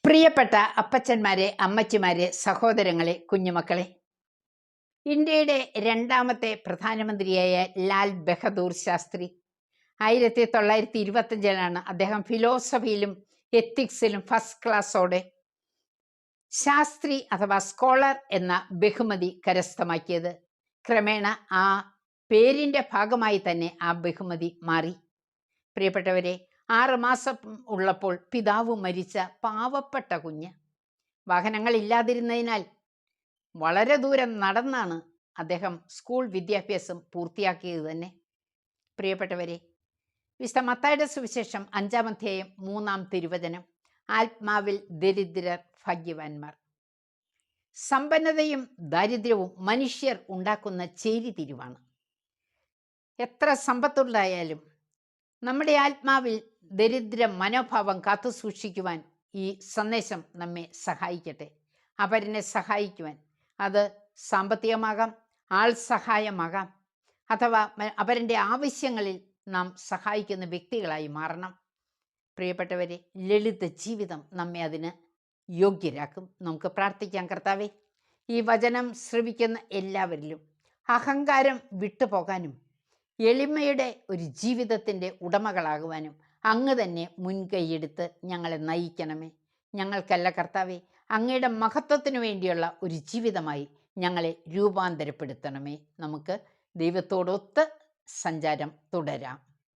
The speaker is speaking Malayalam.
പ്രിയപ്പെട്ട അപ്പച്ചന്മാരെ, അമ്മച്ചിമാരെ, സഹോദരങ്ങളെ, കുഞ്ഞുമക്കളെ, ഇന്ത്യയുടെ രണ്ടാമത്തെ പ്രധാനമന്ത്രിയായ ലാൽ ബഹദൂർ ശാസ്ത്രി 1925 അദ്ദേഹം ഫിലോസഫിയിലും എത്തിക്സിലും ഫസ്റ്റ് ക്ലാസ്സോടെ ശാസ്ത്രി അഥവാ സ്കോളർ എന്ന ബഹുമതി കരസ്ഥമാക്കിയത്. ക്രമേണ ആ പേരിൻ്റെ ഭാഗമായി തന്നെ ആ ബഹുമതി മാറി. പ്രിയപ്പെട്ടവരെ, 6 മാസം ഉള്ളപ്പോൾ പിതാവ് മരിച്ച പാവപ്പെട്ട കുഞ്ഞ്. വാഹനങ്ങളില്ലാതിരുന്നതിനാൽ വളരെ ദൂരം നടന്നാണ് അദ്ദേഹം സ്കൂൾ വിദ്യാഭ്യാസം പൂർത്തിയാക്കിയത് തന്നെ. പ്രിയപ്പെട്ടവരെ, വിശുദ്ധ മത്തായിയുടെ സുവിശേഷം 5-ാം അധ്യായം 3-ാം തിരുവചനം, ആത്മാവിൽ ദരിദ്രർ ഭാഗ്യവാന്മാർ. സമ്പന്നതയും ദാരിദ്ര്യവും മനുഷ്യർ ഉണ്ടാക്കുന്ന ചേരിതിരിവാണ്. എത്ര സമ്പത്തുണ്ടായാലും നമ്മുടെ ആത്മാവിൽ ദരിദ്ര മനോഭാവം കാത്തു സൂക്ഷിക്കുവാൻ ഈ സന്ദേശം നമ്മെ സഹായിക്കട്ടെ. അവരനെ സഹായിക്കുവാൻ അത് സാമ്പത്തികമാകാം, ആൾ സഹായമാകാം, അഥവാ അവരുടെ ആവശ്യങ്ങളിൽ നാം സഹായിക്കുന്ന വ്യക്തികളായി മാറണം. പ്രിയപ്പെട്ടവരെ, ലളിത ജീവിതം നമ്മെ അതിന് യോഗ്യരാക്കും. നമുക്ക് പ്രാർത്ഥിക്കാം. കർത്താവേ, ഈ വചനം ശ്രവിക്കുന്ന എല്ലാവരിലും അഹങ്കാരം വിട്ടുപോകാനും എളിമയുടെ ഒരു ജീവിതത്തിൻ്റെ ഉടമകളാകുവാനും അങ്ങ് തന്നെ മുൻകൈയെടുത്ത് ഞങ്ങളെ നയിക്കണമേ. ഞങ്ങൾക്കല്ല കർത്താവേ, അങ്ങയുടെ മഹത്വത്തിനു വേണ്ടിയുള്ള ഒരു ജീവിതമായി ഞങ്ങളെ രൂപാന്തരപ്പെടുത്തണമേ. നമുക്ക് ദൈവത്തോടൊത്ത് സഞ്ചാരം തുടരാം.